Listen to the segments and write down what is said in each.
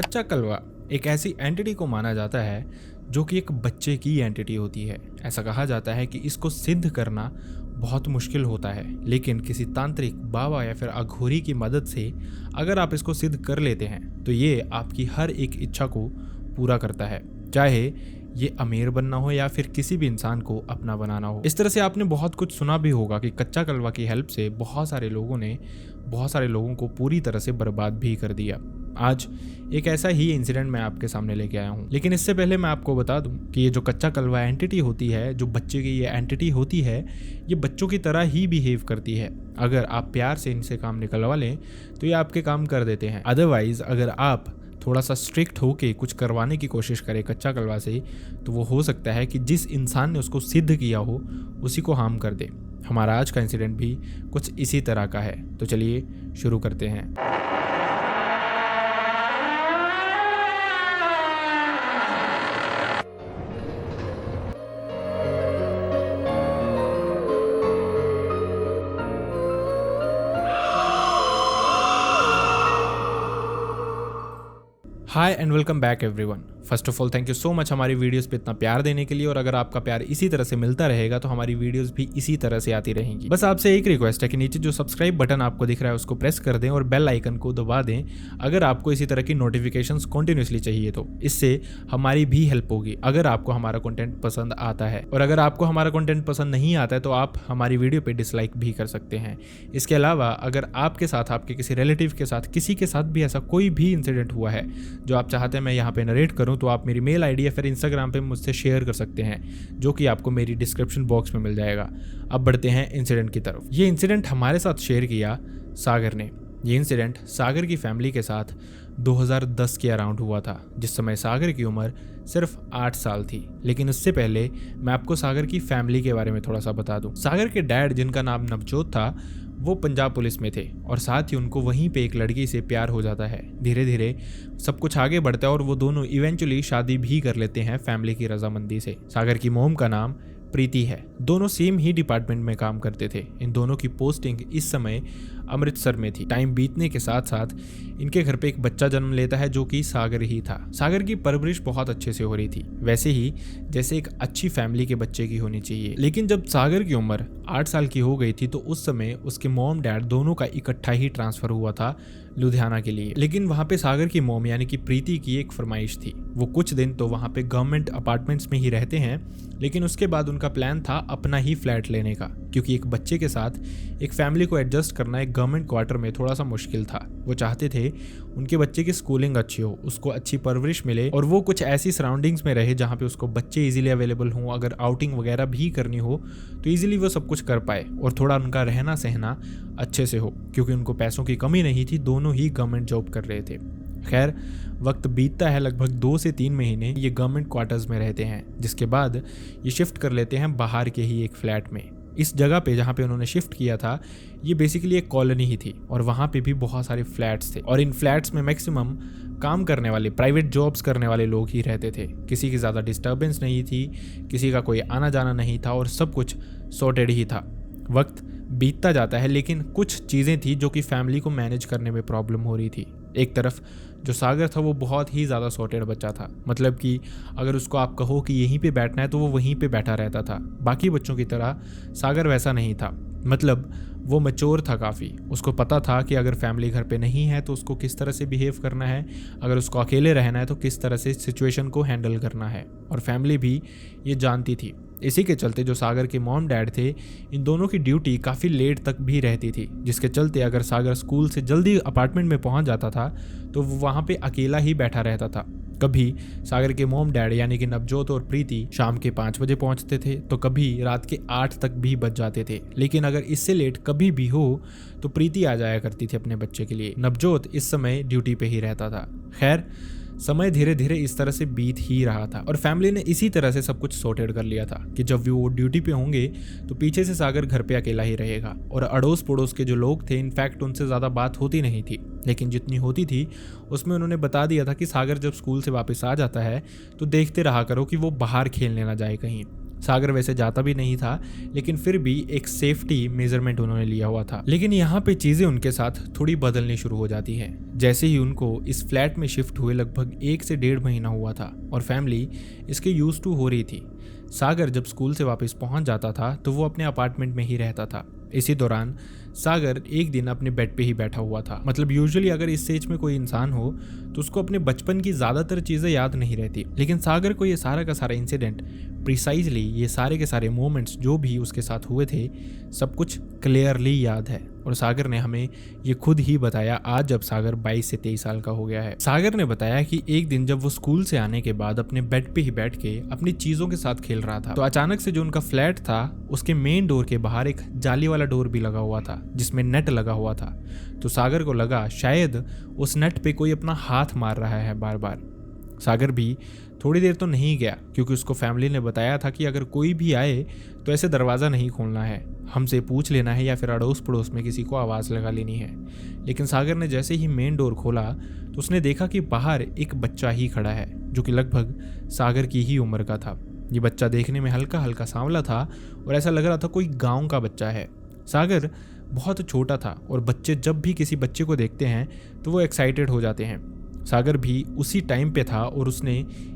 कच्चा कलवा एक ऐसी एंटिटी को माना जाता है जो कि एक बच्चे की एंटिटी होती है। ऐसा कहा जाता है कि इसको सिद्ध करना बहुत मुश्किल होता है, लेकिन किसी तांत्रिक, बाबा या फिर अघोरी की मदद से अगर आप इसको सिद्ध कर लेते हैं तो ये आपकी हर एक इच्छा को पूरा करता है, चाहे ये अमीर बनना हो या फिर किसी भी इंसान को अपना बनाना हो। इस तरह से आपने बहुत कुछ सुना भी होगा कि कच्चा कलवा की हेल्प से बहुत सारे लोगों को पूरी तरह से बर्बाद भी कर दिया। आज एक ऐसा ही इंसिडेंट मैं आपके सामने लेके आया हूँ, लेकिन इससे पहले मैं आपको बता दूं कि ये जो कच्चा कलवा एंटिटी होती है, जो बच्चे की ये एंटिटी होती है, ये बच्चों की तरह ही बिहेव करती है। अगर आप प्यार से इनसे काम निकलवा लें तो ये आपके काम कर देते हैं। अदरवाइज अगर आप थोड़ा सा स्ट्रिक्ट होके कुछ करवाने की कोशिश करें कच्चा कलवा से, तो वो हो सकता है कि जिस इंसान ने उसको सिद्ध किया हो उसी को हार्म कर दे। हमारा आज का इंसिडेंट भी कुछ इसी तरह का है, तो चलिए शुरू करते हैं। Hi and welcome back everyone. First of all thank you so much हमारी वीडियोस पे इतना प्यार देने के लिए, और अगर आपका प्यार इसी तरह से मिलता रहेगा तो हमारी वीडियोस भी इसी तरह से आती रहेंगी। बस आपसे एक रिक्वेस्ट है कि नीचे जो सब्सक्राइब बटन आपको दिख रहा है उसको प्रेस कर दें और बेल आइकन को दबा दें अगर आपको इसी तरह की नोटिफिकेशंस कंटिन्यूसली चाहिए तो। इससे हमारी भी हेल्प होगी अगर आपको हमारा कंटेंट पसंद आता है, और अगर आपको हमारा कंटेंट पसंद नहीं आता है तो आप हमारी वीडियो पे डिसलाइक भी कर सकते हैं। इसके अलावा अगर आपके साथ, आपके किसी रिलेटिव के साथ, किसी के साथ भी ऐसा कोई भी इंसिडेंट हुआ है जो आप चाहते हैं मैं यहाँ पे नरेट करूँ, तो आप मेरी मेल आईडी या फिर इंस्टाग्राम पे मुझसे शेयर कर सकते हैं, जो कि आपको मेरी डिस्क्रिप्शन बॉक्स में मिल जाएगा। अब बढ़ते हैं इंसिडेंट की तरफ। ये इंसिडेंट हमारे साथ शेयर किया सागर ने। ये इंसिडेंट सागर की फैमिली के साथ 2010 के अराउंड हुआ था, जिस समय सागर की उम्र सिर्फ 8 साल थी। लेकिन उससे पहले मैं आपको सागर की फैमिली के बारे में थोड़ा सा बता दूं। सागर के डैड, जिनका नाम नवजोत था, वो पंजाब पुलिस में थे और साथ ही उनको वहीं पे एक लड़की से प्यार हो जाता है। धीरे धीरे सब कुछ आगे बढ़ता है और वो दोनों इवेंचुअली शादी भी कर लेते हैं फैमिली की रजामंदी से। सागर की मोम का नाम प्रीति है। दोनों सेम ही डिपार्टमेंट में काम करते थे। इन दोनों की पोस्टिंग इस समय अमृतसर में थी। टाइम बीतने के साथ साथ इनके घर पे एक बच्चा जन्म लेता है जो कि सागर ही था। सागर की परवरिश बहुत अच्छे से हो रही थी, वैसे ही जैसे एक अच्छी फैमिली के बच्चे की होनी चाहिए। लेकिन जब सागर की उम्र 8 साल की हो गई थी तो उस समय उसके मॉम डैड दोनों का इकट्ठा ही ट्रांसफर हुआ था लुधियाना के लिए। लेकिन वहाँ पे सागर की मॉम यानी कि प्रीति की एक फरमाइश थी। वो कुछ दिन तो वहाँ पे गवर्नमेंट अपार्टमेंट्स में ही रहते हैं, लेकिन उसके बाद उनका प्लान था अपना ही फ्लैट लेने का, क्योंकि एक बच्चे के साथ एक फैमिली को एडजस्ट करना एक गवर्नमेंट क्वार्टर में थोड़ा सा मुश्किल था। वो चाहते थे उनके बच्चे की स्कूलिंग अच्छी हो, उसको अच्छी परवरिश मिले और वो कुछ ऐसी सराउंडिंग्स में रहे जहाँ पे उसको बच्चे इजीली अवेलेबल हों। अगर आउटिंग वगैरह भी करनी हो तो इजीली वो सब कुछ कर पाए और थोड़ा उनका रहना सहना अच्छे से हो, क्योंकि उनको पैसों की कमी नहीं थी। दोनों ही गवर्नमेंट जॉब कर रहे थे। खैर, वक्त बीतता है, लगभग 2 से 3 महीने ये गवर्नमेंट क्वार्टर्स में रहते हैं, जिसके बाद ये शिफ्ट कर लेते हैं बाहर के ही एक फ्लैट में। इस जगह पे जहाँ पे उन्होंने शिफ्ट किया था ये बेसिकली एक कॉलोनी ही थी और वहाँ पे भी बहुत सारे फ्लैट्स थे, और इन फ्लैट्स में मैक्सिमम काम करने वाले, प्राइवेट जॉब्स करने वाले लोग ही रहते थे। किसी की ज़्यादा डिस्टर्बेंस नहीं थी, किसी का कोई आना जाना नहीं था और सब कुछ सॉर्टेड ही था। वक्त बीतता जाता है, लेकिन कुछ चीज़ें थी जो कि फैमिली को मैनेज करने में प्रॉब्लम हो रही थी। एक तरफ जो सागर था वो बहुत ही ज़्यादा सॉर्टेड बच्चा था, मतलब कि अगर उसको आप कहो कि यहीं पे बैठना है तो वो वहीं पे बैठा रहता था। बाकी बच्चों की तरह सागर वैसा नहीं था, मतलब वो मैच्योर था काफ़ी। उसको पता था कि अगर फैमिली घर पे नहीं है तो उसको किस तरह से बिहेव करना है, अगर उसको अकेले रहना है तो किस तरह से सिचुएशन को हैंडल करना है, और फैमिली भी ये जानती थी। इसी के चलते जो सागर के मॉम डैड थे, इन दोनों की ड्यूटी काफ़ी लेट तक भी रहती थी, जिसके चलते अगर सागर स्कूल से जल्दी अपार्टमेंट में पहुंच जाता था तो वो वहाँ पे अकेला ही बैठा रहता था। कभी सागर के मॉम डैड यानी कि नवजोत और प्रीति शाम के 5 बजे पहुंचते थे तो कभी रात के 8 तक भी बज जाते थे। लेकिन अगर इससे लेट कभी भी हो तो प्रीति आ जाया करती थी अपने बच्चे के लिए। नवजोत इस समय ड्यूटी पे ही रहता था। खैर, समय धीरे धीरे इस तरह से बीत ही रहा था और फैमिली ने इसी तरह से सब कुछ सॉर्टेड कर लिया था कि जब वो ड्यूटी पे होंगे तो पीछे से सागर घर पे अकेला ही रहेगा, और अड़ोस पड़ोस के जो लोग थे इनफैक्ट उनसे ज़्यादा बात होती नहीं थी, लेकिन जितनी होती थी उसमें उन्होंने बता दिया था कि सागर जब स्कूल से वापस आ जाता है तो देखते रहा करो कि वो बाहर खेलने ना जाए कहीं। सागर वैसे जाता भी नहीं था, लेकिन फिर भी एक सेफ्टी मेजरमेंट उन्होंने लिया हुआ था। लेकिन यहाँ पे चीज़ें उनके साथ थोड़ी बदलनी शुरू हो जाती है। जैसे ही उनको इस फ्लैट में शिफ्ट हुए लगभग 1 से 1.5 महीना हुआ था और फैमिली इसके यूज टू हो रही थी। सागर जब स्कूल से वापस पहुंच जाता था तो वो अपने अपार्टमेंट में ही रहता था। इसी दौरान सागर एक दिन अपने बेड पे ही बैठा हुआ था। मतलब यूजुअली अगर इस एज में कोई इंसान हो तो उसको अपने बचपन की ज़्यादातर चीज़ें याद नहीं रहती, लेकिन सागर को ये सारा का सारा इंसिडेंट प्रिसाइजली, ये सारे के सारे मोमेंट्स जो भी उसके साथ हुए थे, सब कुछ क्लियरली याद है। और सागर ने हमें ये खुद ही बताया आज जब सागर 22 से 23 साल का हो गया है। सागर ने बताया कि एक दिन जब वो स्कूल से आने के बाद अपने बेड पे ही बैठ के अपनी चीज़ों के साथ खेल रहा था, तो अचानक से जो उनका फ्लैट था उसके मेन डोर के बाहर एक जाली वाला डोर भी लगा हुआ था जिसमें नेट लगा हुआ था। तो सागर को लगा शायद उस नेट पे कोई अपना हाथ मार रहा है बार बार। सागर भी थोड़ी देर तो नहीं गया क्योंकि उसको फैमिली ने बताया था कि अगर कोई भी आए तो ऐसे दरवाज़ा नहीं खोलना है, हमसे पूछ लेना है या फिर अड़ोस पड़ोस में किसी को आवाज़ लगा लेनी है। लेकिन सागर ने जैसे ही मेन डोर खोला तो उसने देखा कि बाहर एक बच्चा ही खड़ा है जो कि लगभग सागर की ही उम्र का था। ये बच्चा देखने में हल्का हल्का सांवला था और ऐसा लग रहा था कोई गाँव का बच्चा है। सागर बहुत छोटा था और बच्चे जब भी किसी बच्चे को देखते हैं तो वो एक्साइटेड हो जाते हैं। सागर भी उसी टाइम पे था और उसने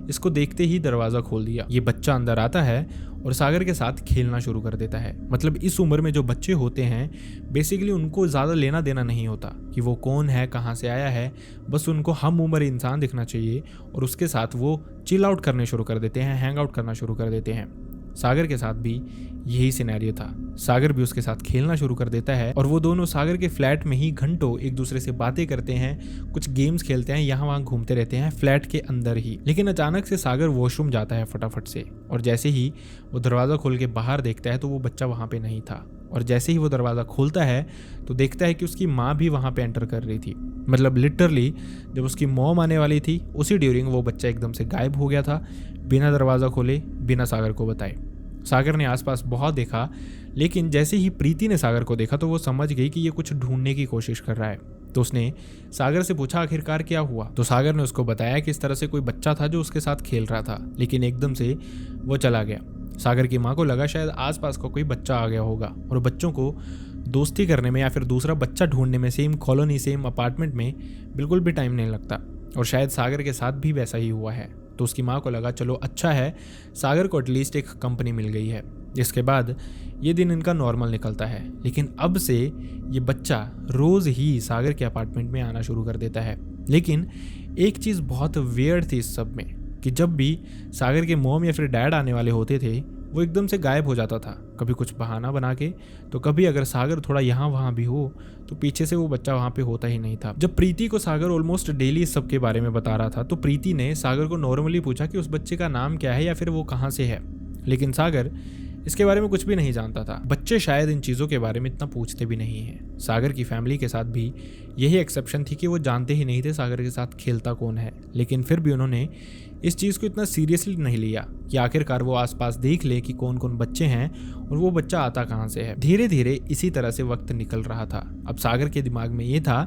इसको देखते ही दरवाज़ा खोल दिया। ये बच्चा अंदर आता है और सागर के साथ खेलना शुरू कर देता है। मतलब इस उम्र में जो बच्चे होते हैं बेसिकली उनको ज़्यादा लेना देना नहीं होता कि वो कौन है, कहाँ से आया है, बस उनको हम उम्र इंसान दिखना चाहिए और उसके साथ वो चिल आउट करने शुरू कर देते हैं, हैंग आउट करना शुरू कर देते हैं। सागर के साथ भी यही सिनेरियो था। सागर भी उसके साथ खेलना शुरू कर देता है और वो दोनों सागर के फ्लैट में ही घंटों एक दूसरे से बातें करते हैं, कुछ गेम्स खेलते हैं, यहाँ वहाँ घूमते रहते हैं फ्लैट के अंदर ही। लेकिन अचानक से सागर वॉशरूम जाता है फटाफट से और जैसे ही वो दरवाज़ा खोल के बाहर देखता है तो वो बच्चा वहाँ पे नहीं था। और जैसे ही वो दरवाज़ा खोलता है तो देखता है कि उसकी माँ भी वहाँ पे एंटर कर रही थी। मतलब लिटरली जब उसकी मॉम आने वाली थी उसी ड्यूरिंग वो बच्चा एकदम से गायब हो गया था, बिना दरवाज़ा खोले, बिना सागर को बताए। सागर ने आसपास बहुत देखा, लेकिन जैसे ही प्रीति ने सागर को देखा तो वो समझ गई कि ये कुछ ढूंढने की कोशिश कर रहा है। तो उसने सागर से पूछा आखिरकार क्या हुआ। तो सागर ने उसको बताया कि इस तरह से कोई बच्चा था जो उसके साथ खेल रहा था, लेकिन एकदम से वो चला गया। सागर की माँ को लगा शायद आसपास का कोई बच्चा आ गया होगा और बच्चों को दोस्ती करने में या फिर दूसरा बच्चा ढूंढने में सेम कॉलोनी, सेम अपार्टमेंट में बिल्कुल भी टाइम नहीं लगता और शायद सागर के साथ भी वैसा ही हुआ है। तो उसकी माँ को लगा चलो अच्छा है, सागर को एटलीस्ट एक कंपनी मिल गई है। इसके बाद ये दिन इनका नॉर्मल निकलता है, लेकिन अब से ये बच्चा रोज़ ही सागर के अपार्टमेंट में आना शुरू कर देता है। लेकिन एक चीज़ बहुत वियर्ड थी इस सब में कि जब भी सागर के मॉम या फिर डैड आने वाले होते थे वो एकदम से गायब हो जाता था, कभी कुछ बहाना बना के, तो कभी अगर सागर थोड़ा यहाँ वहाँ भी हो तो पीछे से वो बच्चा वहाँ पे होता ही नहीं था। जब प्रीति को सागर ऑलमोस्ट डेली इस सब के बारे में बता रहा था तो प्रीति ने सागर को नॉर्मली पूछा कि उस बच्चे का नाम क्या है या फिर वो कहाँ से है, लेकिन सागर इसके बारे में कुछ भी नहीं जानता था। बच्चे शायद इन चीज़ों के बारे में इतना पूछते भी नहीं हैं। सागर की फैमिली के साथ भी यही एक्सेप्शन थी कि वो जानते ही नहीं थे सागर के साथ खेलता कौन है, लेकिन फिर भी उन्होंने इस चीज़ को इतना सीरियसली नहीं लिया कि आखिरकार वो आसपास देख ले कि कौन कौन बच्चे हैं और वो बच्चा आता कहाँ से है। धीरे धीरे इसी तरह से वक्त निकल रहा था। अब सागर के दिमाग में ये था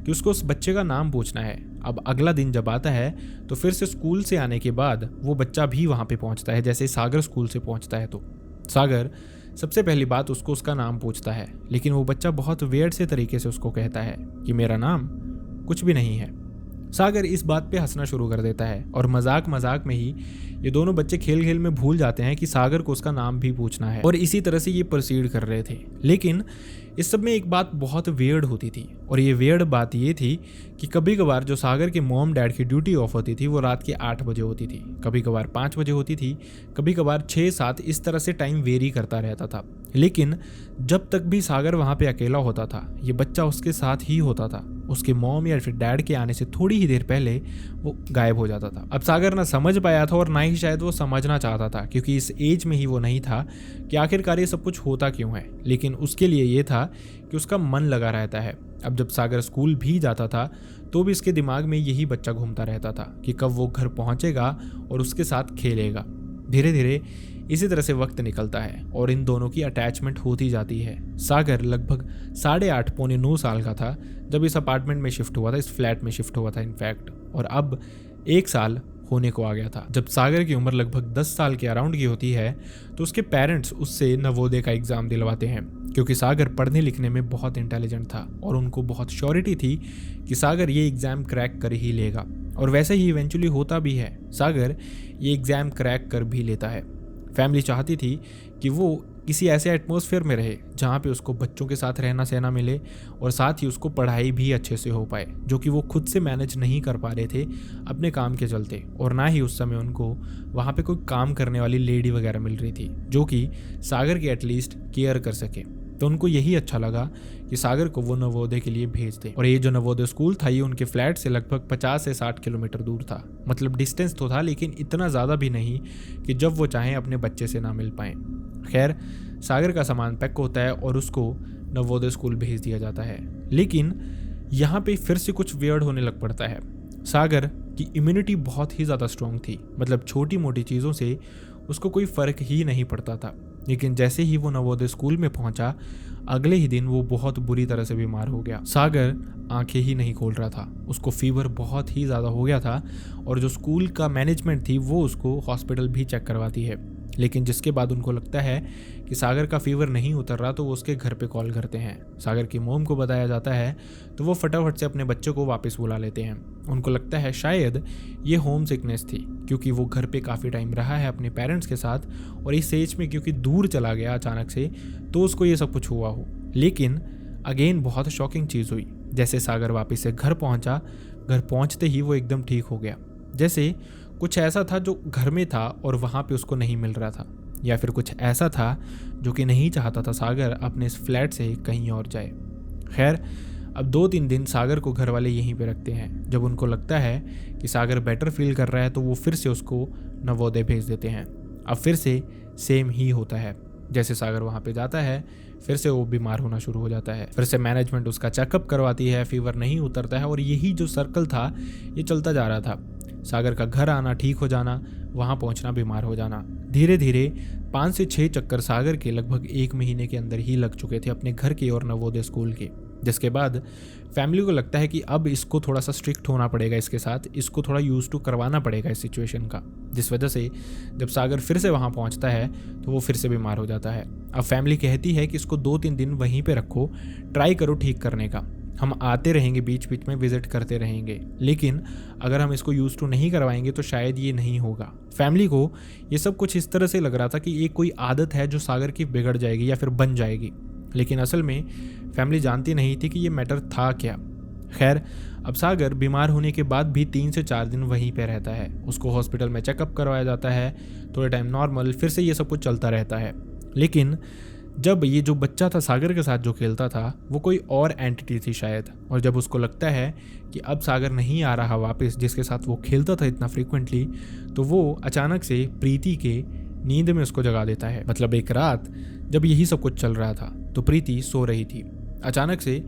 कि उसको उस बच्चे का नाम पूछना है। अब अगला दिन जब आता है तो फिर से स्कूल से आने के बाद वो बच्चा भी वहाँ पे पहुँचता है। जैसे सागर स्कूल से पहुँचता है तो सागर सबसे पहली बात उसको उसका नाम पूछता है, लेकिन वो बच्चा बहुत वियर्ड से तरीके से उसको कहता है कि मेरा नाम कुछ भी नहीं है। सागर इस बात पे हंसना शुरू कर देता है और मजाक मजाक में ही ये दोनों बच्चे खेल खेल में भूल जाते हैं कि सागर को उसका नाम भी पूछना है और इसी तरह से ये प्रोसीड कर रहे थे। लेकिन इस सब में एक बात बहुत वियर्ड होती थी और ये वियर्ड बात ये थी कि कभी कभार जो सागर के मॉम डैड की ड्यूटी ऑफ होती थी वो रात के 8 बजे होती थी, कभी कभार 5 बजे होती थी, कभी कभार 6-7, इस तरह से टाइम वेरी करता रहता था। लेकिन जब तक भी सागर वहाँ पे अकेला होता था ये बच्चा उसके साथ ही होता था। उसके मॉम या फिर डैड के आने से थोड़ी ही देर पहले वो गायब हो जाता था। अब सागर ना समझ पाया था और ना ही शायद वो समझना चाहता था, क्योंकि इस एज में ही वो नहीं था कि आखिरकार ये सब कुछ होता क्यों है। लेकिन उसके लिए ये था कि उसका मन लगा रहता है। अब जब सागर स्कूल भी जाता था तो भी इसके दिमाग में यही बच्चा घूमता रहता था कि कब वो घर पहुंचेगा और उसके साथ खेलेगा। धीरे धीरे इसी तरह से वक्त निकलता है और इन दोनों की अटैचमेंट होती जाती है। सागर लगभग 8.5 पौने 9 साल का था जब इस अपार्टमेंट में शिफ्ट हुआ था, इस फ्लैट में शिफ्ट हुआ था इनफैक्ट, और अब 1 साल होने को आ गया था। जब सागर की उम्र लगभग 10 साल के अराउंड की होती है तो उसके पेरेंट्स उससे नवोदय का एग्ज़ाम दिलवाते हैं, क्योंकि सागर पढ़ने लिखने में बहुत इंटेलिजेंट था और उनको बहुत श्योरिटी थी कि सागर ये एग्ज़ाम क्रैक कर ही लेगा। और वैसे ही इवेंचुअली होता भी है, सागर ये एग्ज़ाम क्रैक कर भी लेता है। फैमिली चाहती थी कि वो किसी ऐसे एटमॉस्फेयर में रहे जहाँ पे उसको बच्चों के साथ रहना सहना मिले और साथ ही उसको पढ़ाई भी अच्छे से हो पाए, जो कि वो खुद से मैनेज नहीं कर पा रहे थे अपने काम के चलते। और ना ही उस समय उनको वहाँ पे कोई काम करने वाली लेडी वगैरह मिल रही थी जो कि सागर की एटलीस्ट केयर कर सके। तो उनको यही अच्छा लगा कि सागर को वो नवोदय के लिए भेज दें। और ये जो नवोदय स्कूल था ये उनके फ्लैट से लगभग 50 से 60 किलोमीटर दूर था। मतलब डिस्टेंस तो था, लेकिन इतना ज़्यादा भी नहीं कि जब वो चाहें अपने बच्चे से ना मिल पाएँ। खैर, सागर का सामान पैक होता है और उसको नवोदय स्कूल भेज दिया जाता है। लेकिन यहाँ पे फिर से कुछ वियर्ड होने लग पड़ता है। सागर की इम्यूनिटी बहुत ही ज़्यादा स्ट्रॉन्ग थी, मतलब छोटी मोटी चीज़ों से उसको कोई फ़र्क ही नहीं पड़ता था। लेकिन जैसे ही वो नवोदय स्कूल में पहुंचा, अगले ही दिन वो बहुत बुरी तरह से बीमार हो गया। सागर आंखें ही नहीं खोल रहा था, उसको फीवर बहुत ही ज़्यादा हो गया था और जो स्कूल का मैनेजमेंट थी वो उसको हॉस्पिटल भी चेक करवाती है। लेकिन जिसके बाद उनको लगता है कि सागर का फीवर नहीं उतर रहा तो वो उसके घर पे कॉल करते हैं। सागर की मोम को बताया जाता है तो वो फटाफट से अपने बच्चे को वापस बुला लेते हैं। उनको लगता है शायद ये होम सिकनेस थी, क्योंकि वो घर पे काफ़ी टाइम रहा है अपने पेरेंट्स के साथ और इस एज में क्योंकि दूर चला गया अचानक से तो उसको ये सब कुछ हुआ हो। लेकिन अगेन बहुत शॉकिंग चीज़ हुई। जैसे सागर वापस से घर पहुंचा, घर पहुंचते ही वो एकदम ठीक हो गया। जैसे कुछ ऐसा था जो घर में था और वहाँ पे उसको नहीं मिल रहा था, या फिर कुछ ऐसा था जो कि नहीं चाहता था सागर अपने इस फ्लैट से कहीं और जाए। खैर, अब 2-3 दिन सागर को घर वाले यहीं पे रखते हैं। जब उनको लगता है कि सागर बेटर फील कर रहा है तो वो फिर से उसको नवोदय भेज देते हैं। अब फिर से सेम ही होता है। जैसे सागर वहाँ पे जाता है फिर से वो बीमार होना शुरू हो जाता है। फिर से मैनेजमेंट उसका चेकअप करवाती है, फीवर नहीं उतरता है और यही जो सर्कल था ये चलता जा रहा था। सागर का घर आना, ठीक हो जाना, वहाँ पहुँचना, बीमार हो जाना। धीरे धीरे 5 से 6 चक्कर सागर के लगभग 1 महीने के अंदर ही लग चुके थे अपने घर के और नवोदय स्कूल के। जिसके बाद फैमिली को लगता है कि अब इसको थोड़ा सा स्ट्रिक्ट होना पड़ेगा, इसके साथ इसको थोड़ा यूज टू करवाना पड़ेगा इस सिचुएशन का। जिस वजह से जब सागर फिर से वहाँ पहुँचता है तो वो फिर से बीमार हो जाता है। अब फैमिली कहती है कि इसको 2-3 दिन वहीं पे रखो, ट्राई करो ठीक करने का, हम आते रहेंगे, बीच बीच में विजिट करते रहेंगे, लेकिन अगर हम इसको यूज टू नहीं करवाएंगे तो शायद ये नहीं होगा। फैमिली को ये सब कुछ इस तरह से लग रहा था कि ये कोई आदत है जो सागर की बिगड़ जाएगी या फिर बन जाएगी, लेकिन असल में फैमिली जानती नहीं थी कि ये मैटर था क्या। खैर, अब सागर बीमार होने के बाद भी 3 से 4 दिन वहीं पे रहता है। उसको हॉस्पिटल में चेकअप करवाया जाता है, थोड़े टाइम नॉर्मल, फिर से ये सब कुछ चलता रहता है। लेकिन जब ये जो बच्चा था सागर के साथ जो खेलता था वो कोई और एंटिटी थी शायद, और जब उसको लगता है कि अब सागर नहीं आ रहा वापस जिसके साथ वो खेलता था इतना फ्रीक्वेंटली, तो वो अचानक से प्रीति के नींद में उसको जगा देता है। मतलब एक रात जब यही सब कुछ चल रहा था तो प्रीति सो रही थी। अचानक से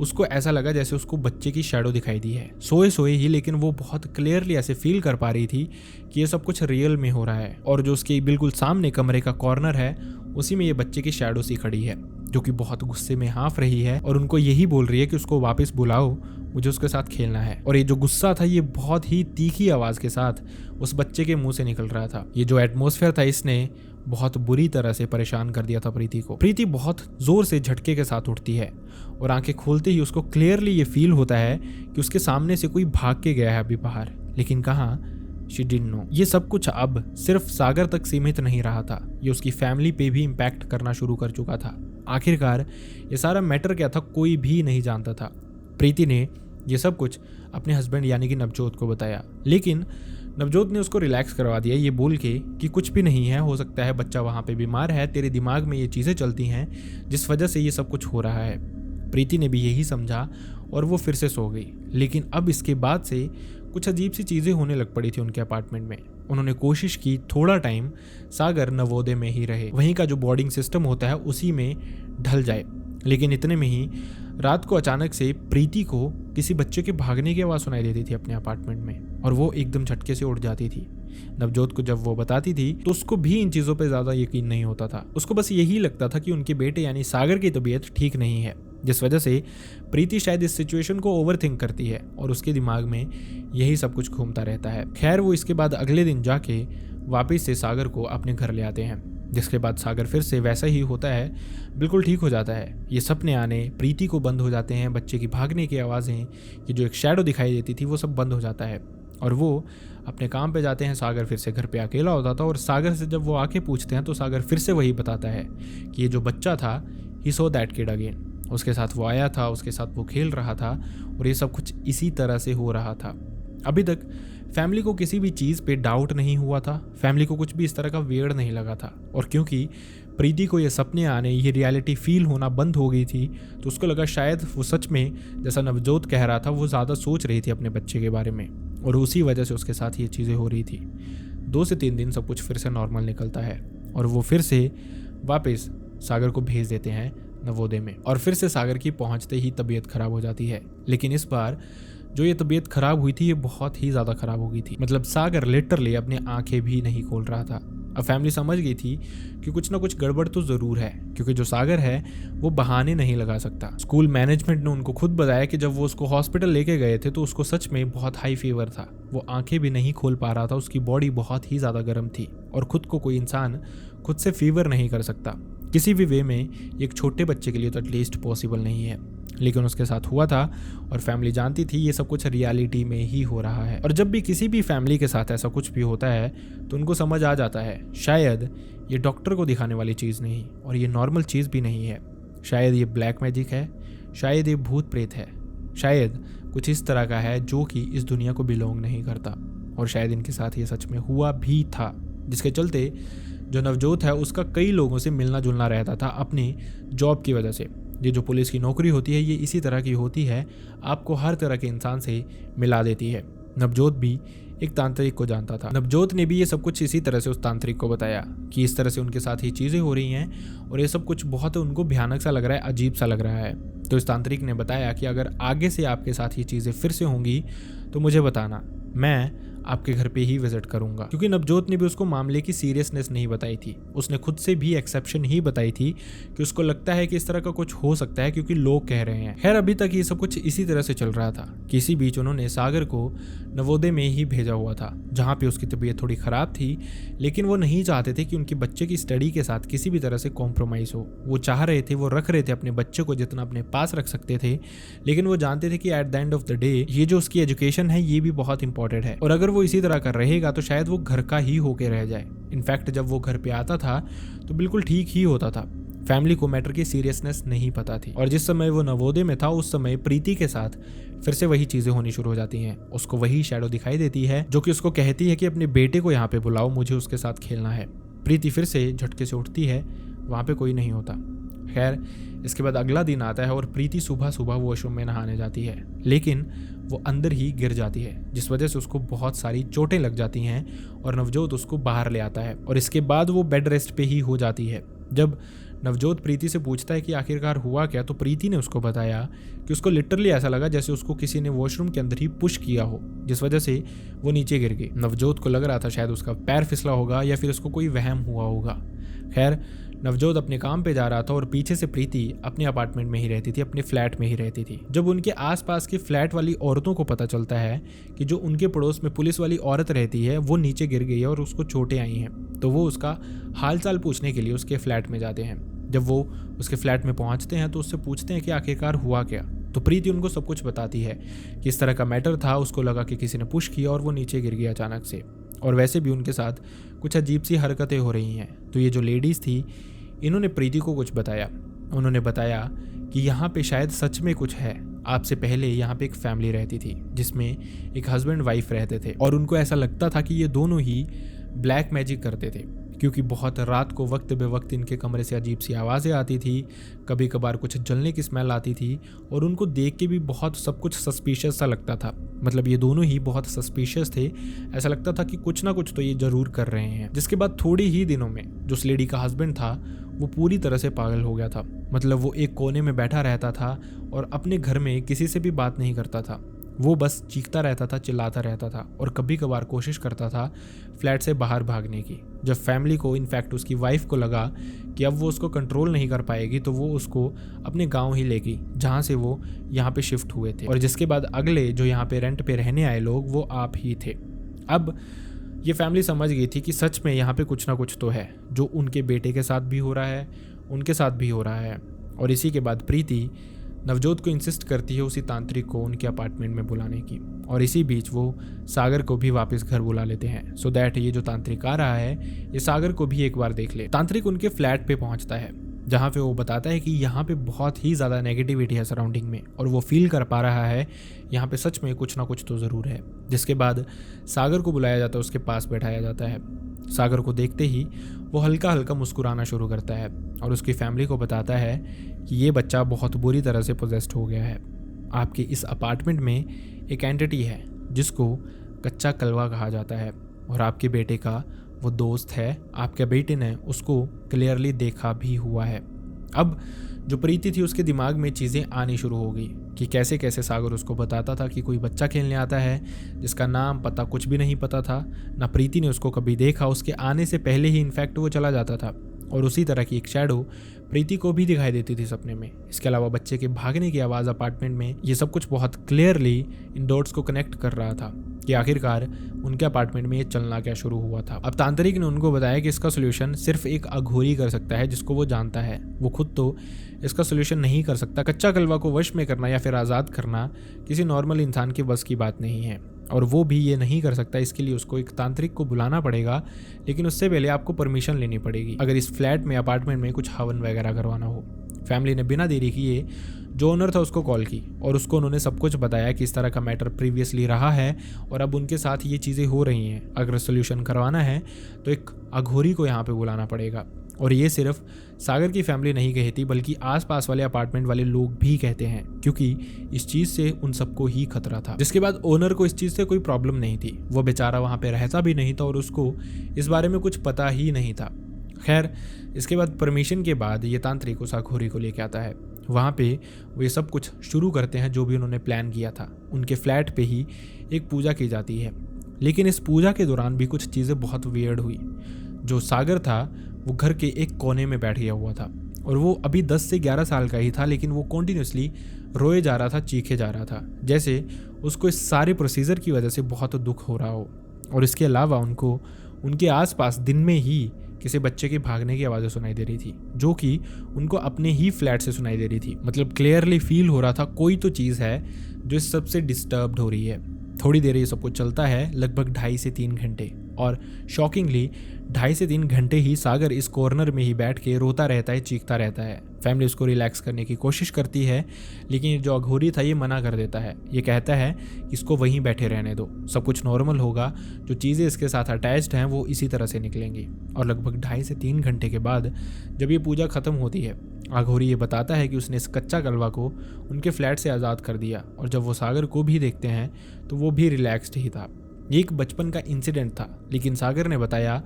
उसको ऐसा लगा जैसे उसको बच्चे की शैडो दिखाई दी है, सोए सोए ही, लेकिन वो बहुत क्लियरली ऐसे फील कर पा रही थी कि ये सब कुछ रियल में हो रहा है। और जो उसके बिल्कुल सामने कमरे का कॉर्नर है उसी में ये बच्चे की शैडो सी खड़ी है जो कि बहुत गुस्से में हाँफ रही है और उनको यही बोल रही है कि उसको वापस बुलाओ, मुझे उसके साथ खेलना है। और ये जो गुस्सा था ये बहुत ही तीखी आवाज़ के साथ उस बच्चे के मुंह से निकल रहा था। ये जो एटमॉस्फेयर था इसने बहुत बुरी तरह से परेशान कर दिया था प्रीति को। प्रीति बहुत जोर से झटके के साथ उठती है और आंखें खोलते ही उसको क्लियरली ये फील होता है कि उसके सामने से कोई भाग के गया है अभी बाहर, लेकिन कहाँ, शी डिडंट नो। ये सब कुछ अब सिर्फ सागर तक सीमित नहीं रहा था, ये उसकी फैमिली पे भी इम्पैक्ट करना शुरू कर चुका था। आखिरकार ये सारा मैटर क्या था कोई भी नहीं जानता था। प्रीति ने ये सब कुछ अपने हस्बैंड यानी कि नवजोत को बताया, लेकिन नवजोत ने उसको रिलैक्स करवा दिया ये बोल के कि कुछ भी नहीं है, हो सकता है बच्चा वहाँ पे बीमार है, तेरे दिमाग में ये चीज़ें चलती हैं जिस वजह से ये सब कुछ हो रहा है। प्रीति ने भी यही समझा और वो फिर से सो गई। लेकिन अब इसके बाद से कुछ अजीब सी चीज़ें होने लग पड़ी थी उनके अपार्टमेंट में। उन्होंने कोशिश की थोड़ा टाइम सागर नवोदय में ही रहे, वहीं का जो बोर्डिंग सिस्टम होता है उसी में ढल जाए, लेकिन इतने में ही रात को अचानक से प्रीति को किसी बच्चे के भागने की आवाज़ सुनाई देती थी अपने अपार्टमेंट में और वो एकदम झटके से उठ जाती थी। नवजोत को जब वो बताती थी तो उसको भी इन चीज़ों पे ज़्यादा यकीन नहीं होता था। उसको बस यही लगता था कि उनके बेटे यानी सागर की तबीयत ठीक नहीं है। जिस वजह से प्रीति शायद इस सिचुएशन को ओवरथिंक करती है और उसके दिमाग में यही सब कुछ घूमता रहता है। खैर वो इसके बाद अगले दिन जाके वापस से सागर को अपने घर ले आते हैं, जिसके बाद सागर फिर से वैसा ही होता है, बिल्कुल ठीक हो जाता है। ये सपने आने प्रीति को बंद हो जाते हैं, बच्चे की भागने की आवाज़ें, ये जो एक शैडो दिखाई देती थी वो सब बंद हो जाता है और वो अपने काम पे जाते हैं। सागर फिर से घर पे अकेला होता था और सागर से जब वो आके पूछते हैं तो सागर फिर से वही बताता है कि ये जो बच्चा था ही सो दैट किड अगेन, उसके साथ वो आया था, उसके साथ वो खेल रहा था और ये सब कुछ इसी तरह से हो रहा था। अभी तक फैमिली को किसी भी चीज़ पे डाउट नहीं हुआ था, फैमिली को कुछ भी इस तरह का वियर्ड नहीं लगा था। और क्योंकि प्रीति को ये सपने आने, ये रियलिटी फील होना बंद हो गई थी, तो उसको लगा शायद वो सच में जैसा नवजोत कह रहा था वो ज़्यादा सोच रही थी अपने बच्चे के बारे में और उसी वजह से उसके साथ ये चीज़ें हो रही थी। 2 से 3 दिन सब कुछ फिर से नॉर्मल निकलता है और वो फिर से वापस सागर को भेज देते हैं नवोदय में। और फिर से सागर की पहुंचते ही तबीयत खराब हो जाती है, लेकिन इस बार जो ये तबीयत खराब हुई थी ये बहुत ही ज़्यादा खराब हो गई थी। मतलब सागर लिटरली अपनी आंखें भी नहीं खोल रहा था। अब फैमिली समझ गई थी कि कुछ ना कुछ गड़बड़ तो ज़रूर है, क्योंकि जो सागर है वो बहाने नहीं लगा सकता। स्कूल मैनेजमेंट ने उनको खुद बताया कि जब वो उसको हॉस्पिटल लेके गए थे तो उसको सच में बहुत हाई फीवर था, वो आंखें भी नहीं खोल पा रहा था, उसकी बॉडी बहुत ही ज़्यादा गर्म थी और खुद को कोई इंसान खुद से फीवर नहीं कर सकता किसी भी वे में। एक छोटे बच्चे के लिए तो एटलीस्ट पॉसिबल नहीं है, लेकिन उसके साथ हुआ था और फैमिली जानती थी ये सब कुछ रियलिटी में ही हो रहा है। और जब भी किसी भी फैमिली के साथ ऐसा कुछ भी होता है तो उनको समझ आ जाता है शायद ये डॉक्टर को दिखाने वाली चीज़ नहीं और ये नॉर्मल चीज़ भी नहीं है, शायद ये ब्लैक मैजिक है, शायद ये भूत प्रेत है, शायद कुछ इस तरह का है जो कि इस दुनिया को बिलोंग नहीं करता। और शायद इनके साथ ये सच में हुआ भी था, जिसके चलते जो नवजोत है उसका कई लोगों से मिलना जुलना रहता था अपनी जॉब की वजह से। ये जो पुलिस की नौकरी होती है ये इसी तरह की होती है, आपको हर तरह के इंसान से मिला देती है। नवजोत भी एक तांत्रिक को जानता था। नवजोत ने भी ये सब कुछ इसी तरह से उस तांत्रिक को बताया कि इस तरह से उनके साथ ही चीज़ें हो रही हैं और ये सब कुछ बहुत उनको भयानक सा लग रहा है, अजीब सा लग रहा है। तो इस तांत्रिक ने बताया कि अगर आगे से आपके साथ ये चीज़ें फिर से होंगी तो मुझे बताना, मैं आपके घर पे ही विजिट करूंगा। क्योंकि नवजोत ने भी उसको मामले की सीरियसनेस नहीं बताई थी, उसने खुद से भी एक्सेप्शन ही बताई थी कि उसको लगता है कि इस तरह का कुछ हो सकता है क्योंकि लोग कह रहे हैं। खैर अभी तक ये सब कुछ इसी तरह से चल रहा था। किसी बीच उन्होंने सागर को नवोदय में ही भेजा हुआ था जहाँ पे उसकी तबीयत थोड़ी ख़राब थी, लेकिन वो नहीं चाहते थे कि उनके बच्चे की स्टडी के साथ किसी भी तरह से कॉम्प्रोमाइज़ हो। वो चाह रहे थे, वो रख रहे थे अपने बच्चे को जितना अपने पास रख सकते थे, लेकिन वो जानते थे कि at the end of the day ये जो उसकी एजुकेशन है ये भी बहुत इंपॉर्टेंट है और अगर वो इसी तरह का रहेगा तो शायद वो घर का ही होके रह जाए। इनफैक्ट जब वो घर पे आता था तो बिल्कुल ठीक ही होता था। फैमिली को मैटर की सीरियसनेस नहीं पता थी और जिस समय वो नवोदय में था उस समय प्रीति के साथ फिर से वही चीज़ें होनी शुरू हो जाती हैं। उसको वही शैडो दिखाई देती है जो कि उसको कहती है कि अपने बेटे को यहाँ पे बुलाओ, मुझे उसके साथ खेलना है। प्रीति फिर से झटके से उठती है, वहाँ पे कोई नहीं होता। खैर इसके बाद अगला दिन आता है और प्रीति सुबह सुबह वॉशरूम में नहाने जाती है, लेकिन वो अंदर ही गिर जाती है जिस वजह से उसको बहुत सारी चोटें लग जाती हैं और नवजोत उसको बाहर ले आता है और इसके बाद वो बेड रेस्ट पे ही हो जाती है। जब नवजोत प्रीति से पूछता है कि आखिरकार हुआ क्या, तो प्रीति ने उसको बताया कि उसको लिटरली ऐसा लगा जैसे उसको किसी ने वॉशरूम के अंदर ही पुश किया हो, जिस वजह से वो नीचे गिर गई। नवजोत को लग रहा था शायद उसका पैर फिसला होगा या फिर उसको कोई वहम हुआ होगा। खैर नवजोत अपने काम पे जा रहा था और पीछे से प्रीति अपने अपार्टमेंट में ही रहती थी, अपने फ्लैट में ही रहती थी। जब उनके आसपास की फ्लैट वाली औरतों को पता चलता है कि जो उनके पड़ोस में पुलिस वाली औरत रहती है वो नीचे गिर गई है और उसको चोटें आई हैं, तो वो उसका हालचाल पूछने के लिए उसके फ्लैट में जाते हैं। जब वो उसके फ्लैट में पहुंचते हैं तो उससे पूछते हैं कि आखिरकार हुआ क्या, तो प्रीति उनको सब कुछ बताती है कि इस तरह का मैटर था, उसको लगा कि किसी ने पुश किया और वो नीचे गिर गया अचानक से, और वैसे भी उनके साथ कुछ अजीब सी हरकतें हो रही हैं। तो ये जो लेडीज़ थी इन्होंने प्रीति को कुछ बताया। उन्होंने बताया कि यहाँ पे शायद सच में कुछ है। आपसे पहले यहाँ पे एक फैमिली रहती थी जिसमें एक हस्बैंड वाइफ रहते थे और उनको ऐसा लगता था कि ये दोनों ही ब्लैक मैजिक करते थे, क्योंकि बहुत रात को वक्त बे वक्त इनके कमरे से अजीब सी आवाज़ें आती थी, कभी कभार कुछ जलने की स्मेल आती थी और उनको देख के भी बहुत सब कुछ सस्पिशियस सा लगता था। मतलब ये दोनों ही बहुत सस्पिशियस थे, ऐसा लगता था कि कुछ ना कुछ तो ये ज़रूर कर रहे हैं। जिसके बाद थोड़ी ही दिनों में जो उस लेडी का हस्बैंड था वो पूरी तरह से पागल हो गया था। मतलब वो एक कोने में बैठा रहता था और अपने घर में किसी से भी बात नहीं करता था। वो बस चीखता रहता था, चिल्लाता रहता था और कभी कभार कोशिश करता था फ्लैट से बाहर भागने की। जब फैमिली को, इनफैक्ट उसकी वाइफ को लगा कि अब वो उसको कंट्रोल नहीं कर पाएगी, तो वो उसको अपने गांव ही ले गई जहाँ से वो यहाँ पे शिफ्ट हुए थे, और जिसके बाद अगले जो यहाँ पे रेंट पे रहने आए लोग वो आप ही थे। अब ये फैमिली समझ गई थी कि सच में यहाँ पे कुछ ना कुछ तो है, जो उनके बेटे के साथ भी हो रहा है, उनके साथ भी हो रहा है। और इसी के बाद प्रीति नवजोत को इंसिस्ट करती है उसी तांत्रिक को उनके अपार्टमेंट में बुलाने की, और इसी बीच वो सागर को भी वापस घर बुला लेते हैं, सो दैट ये जो तांत्रिक आ रहा है ये सागर को भी एक बार देख ले। तांत्रिक उनके फ्लैट पे पहुंचता है, जहाँ पे वो बताता है कि यहाँ पे बहुत ही ज़्यादा नेगेटिविटी है सराउंडिंग में, और वो फील कर पा रहा है यहाँ पे सच में कुछ ना कुछ तो ज़रूर है। जिसके बाद सागर को बुलाया जाता है, उसके पास बैठाया जाता है। सागर को देखते ही वो हल्का हल्का मुस्कुराना शुरू करता है और उसकी फैमिली को बताता है कि ये बच्चा बहुत बुरी तरह से पोजेस्ड हो गया है। आपके इस अपार्टमेंट में एक एंटिटी है जिसको कच्चा कलवा कहा जाता है, और आपके बेटे का वो दोस्त है, आपके बेटे ने उसको क्लियरली देखा भी हुआ है। अब जो प्रीति थी उसके दिमाग में चीज़ें आनी शुरू हो गई कि कैसे कैसे सागर उसको बताता था कि कोई बच्चा खेलने आता है जिसका नाम पता कुछ भी नहीं पता था, ना प्रीति ने उसको कभी देखा, उसके आने से पहले ही इनफैक्ट वो चला जाता था। और उसी तरह की एक शैडो प्रीति को भी दिखाई देती थी सपने में। इसके अलावा बच्चे के भागने की आवाज़ अपार्टमेंट में, ये सब कुछ बहुत क्लियरली इन डॉट्स को कनेक्ट कर रहा था कि आखिरकार उनके अपार्टमेंट में ये चलना क्या शुरू हुआ था। अब तांत्रिक ने उनको बताया कि इसका सोल्यूशन सिर्फ एक अघोरी कर सकता है जिसको वो जानता है, वो खुद तो इसका सोल्यूशन नहीं कर सकता। कच्चा कलवा को वश में करना या फिर आज़ाद करना किसी नॉर्मल इंसान के बस की बात नहीं है, और वो भी ये नहीं कर सकता। इसके लिए उसको एक तांत्रिक को बुलाना पड़ेगा, लेकिन उससे पहले आपको परमिशन लेनी पड़ेगी अगर इस फ्लैट में, अपार्टमेंट में कुछ हवन वगैरह करवाना हो। फैमिली ने बिना देरी किए जो ओनर था उसको कॉल की, और उसको उन्होंने सब कुछ बताया कि इस तरह का मैटर प्रीवियसली रहा है और अब उनके साथ ये चीज़ें हो रही हैं। अगर सोल्यूशन करवाना है तो एक अघोरी को यहाँ पे बुलाना पड़ेगा। और ये सिर्फ सागर की फैमिली नहीं कहती बल्कि आसपास वाले अपार्टमेंट वाले लोग भी कहते हैं, क्योंकि इस चीज़ से उन सबको ही खतरा था। जिसके बाद ओनर को इस चीज़ से कोई प्रॉब्लम नहीं थी, वो बेचारा वहाँ पे रहता भी नहीं था और उसको इस बारे में कुछ पता ही नहीं था। खैर, इसके बाद परमिशन के बाद ये तांत्रिक उस अघोरी को लेके आता है। वहाँ पे वो ये सब कुछ शुरू करते हैं जो भी उन्होंने प्लान किया था। उनके फ्लैट पे ही एक पूजा की जाती है, लेकिन इस पूजा के दौरान भी कुछ चीज़ें बहुत वियर्ड हुई। जो सागर था वो घर के एक कोने में बैठ गया हुआ था, और वो अभी 10 से 11 साल का ही था, लेकिन वो कॉन्टीन्यूसली रोए जा रहा था, चीखे जा रहा था, जैसे उसको इस सारे प्रोसीजर की वजह से बहुत दुख हो रहा हो। और इसके अलावा उनको उनके आसपास दिन में ही किसी बच्चे के भागने की आवाज़ें सुनाई दे रही थी, जो कि उनको अपने ही फ्लैट से सुनाई दे रही थी। मतलब क्लियरली फील हो रहा था कोई तो चीज़ है जो इस सबसे डिस्टर्ब्ड हो रही है। थोड़ी देर ये सब कुछ चलता है, लगभग 2.5 से 3 घंटे, और शॉकिंगली 2.5 से 3 घंटे ही सागर इस कॉर्नर में ही बैठ के रोता रहता है, चीखता रहता है। फैमिली उसको रिलैक्स करने की कोशिश करती है, लेकिन जो अघोरी था ये मना कर देता है। ये कहता है कि इसको वहीं बैठे रहने दो, सब कुछ नॉर्मल होगा, जो चीज़ें इसके साथ अटैच्ड हैं वो इसी तरह से निकलेंगी। और लगभग 2.5 से 3 घंटे के बाद जब ये पूजा ख़त्म होती है, अघोरी ये बताता है कि उसने इस कच्चा कलवा को उनके फ्लैट से आज़ाद कर दिया। और जब वो सागर को भी देखते हैं तो वो भी रिलैक्स्ड ही था। ये एक बचपन का इंसिडेंट था, लेकिन सागर ने बताया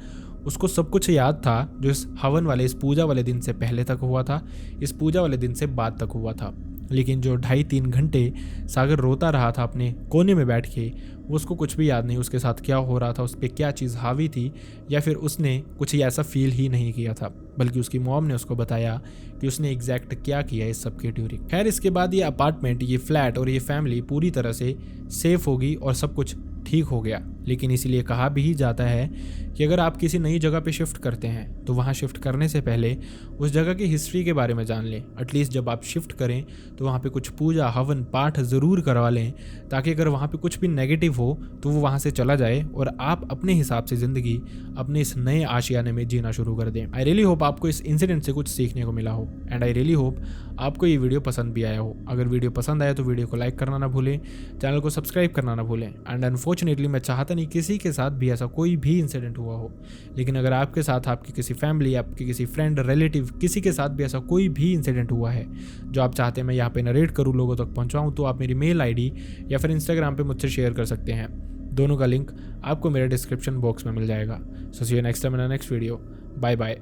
उसको सब कुछ याद था जो इस हवन वाले, इस पूजा वाले दिन से पहले तक हुआ था, इस पूजा वाले दिन से बाद तक हुआ था। लेकिन जो 2.5-3 घंटे सागर रोता रहा था अपने कोने में बैठ के, वो उसको कुछ भी याद नहीं उसके साथ क्या हो रहा था, उस पर क्या चीज़ हावी थी, या फिर उसने कुछ ऐसा फील ही नहीं किया था, बल्कि उसकी मॉम ने उसको बताया कि उसने एग्जैक्ट क्या किया इस सब के ड्यूरिंग। खैर, इसके बाद ये अपार्टमेंट, ये फ्लैट और ये फैमिली पूरी तरह से सेफ होगी और सब कुछ ठीक हो गया। लेकिन इसीलिए कहा भी जाता है कि अगर आप किसी नई जगह पे शिफ्ट करते हैं तो वहाँ शिफ्ट करने से पहले उस जगह की हिस्ट्री के बारे में जान लें। एटलीस्ट जब आप शिफ्ट करें तो वहाँ पे कुछ पूजा, हवन, पाठ ज़रूर करवा लें, ताकि अगर वहाँ पे कुछ भी नेगेटिव हो तो वो वहाँ से चला जाए और आप अपने हिसाब से ज़िंदगी अपने इस नए आशियाने में जीना शुरू कर दें। आई रियली होप आपको इस इंसिडेंट से कुछ सीखने को मिला हो, एंड आई रियली होप आपको ये वीडियो पसंद भी आया हो। अगर वीडियो पसंद आया तो वीडियो को लाइक करना ना भूलें, चैनल को सब्सक्राइब करना ना भूलें। एंड अनफॉर्चुनेटली मैं चाहता नहीं किसी के साथ भी ऐसा कोई भी इंसिडेंट हुआ हो, लेकिन अगर आपके साथ, आपकी किसी फैमिली, आपके किसी फ्रेंड, रिलेटिव, किसी के साथ भी ऐसा कोई भी इंसिडेंट हुआ है जो आप चाहते हैं मैं यहाँ पे नरेट करूँ, लोगों तक पहुँचाऊँ, तो आप मेरी मेल ID या फिर इंस्टाग्राम पे मुझसे शेयर कर सकते हैं। दोनों का लिंक आपको मेरे डिस्क्रिप्शन बॉक्स में मिल जाएगा। So see you next time in next video. Bye bye.